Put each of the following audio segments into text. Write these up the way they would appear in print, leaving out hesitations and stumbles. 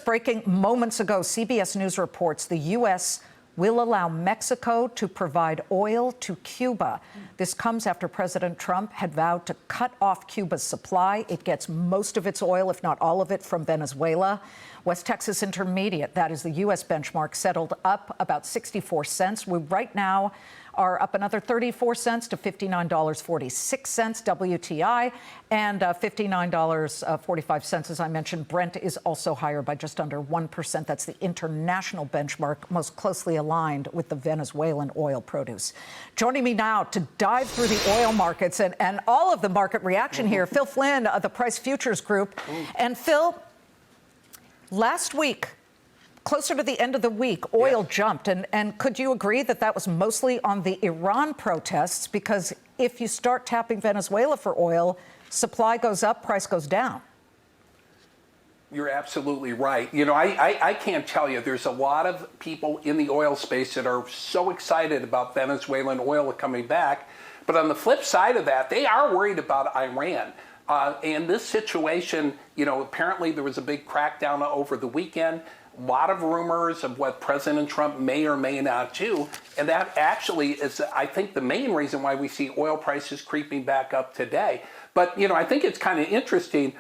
Breaking moments ago, CBS News reports the U.S. will allow Mexico to provide oil to Cuba. This comes after President Trump had vowed to cut off Cuba's supply. It gets most of its oil, if not all of it, from Venezuela. West Texas Intermediate, that is the U.S. benchmark, settled up about 64 cents. We right now are up another 34 cents to $59.46 WTI, and $59.45, as I mentioned. Brent is also higher by just under 1%. That's the international benchmark, most closely aligned with the Venezuelan oil produce. Joining me now to dive through the oil markets and all of the market reaction here, Phill Flynn of the Price Futures Group. And Phill, last week, closer to the end of the week, oil jumped. And could you agree that that was mostly on the Iran protests? Because if you start tapping Venezuela for oil, supply goes up, price goes down. You're absolutely right. You know, I can't tell you, there's a lot of people in the oil space that are so excited about Venezuelan oil coming back. But on the flip side of that, they are worried about Iran. And this situation, you know, apparently there was a big crackdown over the weekend. A lot of rumors of what President Trump may or may not do. And that actually is, I think, the main reason why we see oil prices creeping back up today. But, you know, I think it's kind of interesting,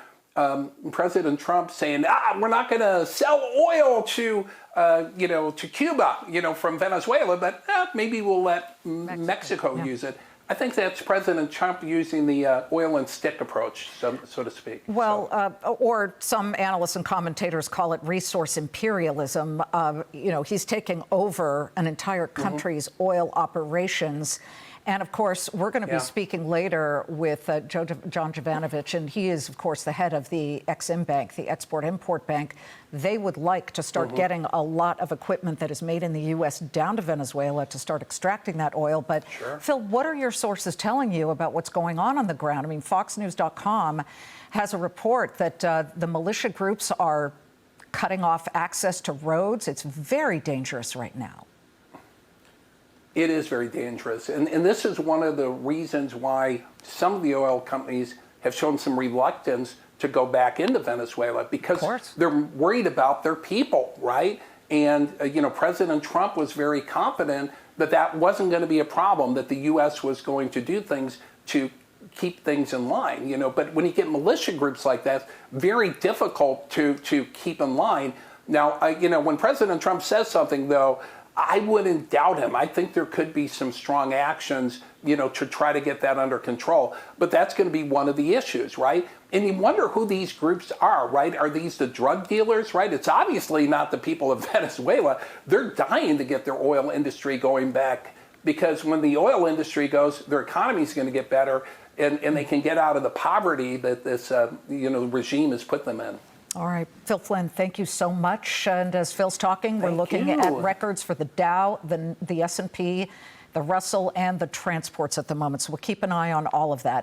President Trump saying, we're not going to sell oil to, to Cuba, from Venezuela, but maybe we'll let Mexico use it. I think that's President Trump using the oil and stick approach, so to speak. Well, or some analysts and commentators call it resource imperialism. He's taking over an entire country's oil operations. And, of course, we're going to be speaking later with John Jovanovich, and he is, of course, the head of the Exim Bank, the Export-Import Bank. They would like to start getting a lot of equipment that is made in the U.S. down to Venezuela to start extracting that oil. But, Phill, what are your sources telling you about what's going on the ground? I mean, FoxNews.com has a report that the militia groups are cutting off access to roads. It's very dangerous right now. It is very dangerous. And this is one of the reasons why some of the oil companies have shown some reluctance to go back into Venezuela, because they're worried about their people, right? And, President Trump was very confident that that wasn't going to be a problem, that the U.S. was going to do things to keep things in line, But when you get militia groups like that, very difficult to keep in line. Now, when President Trump says something, though, I wouldn't doubt him. I think there could be some strong actions, to try to get that under control. But that's going to be one of the issues, right? And you wonder who these groups are, right? Are these the drug dealers, right? It's obviously not the people of Venezuela. They're dying to get their oil industry going back, because when the oil industry goes, their economy is going to get better, and they can get out of the poverty that this, regime has put them in. All right, Phill Flynn, thank you so much. And as Phil's talking, we're looking at records for the Dow, the S&P, the Russell, and the transports at the moment. So we'll keep an eye on all of that.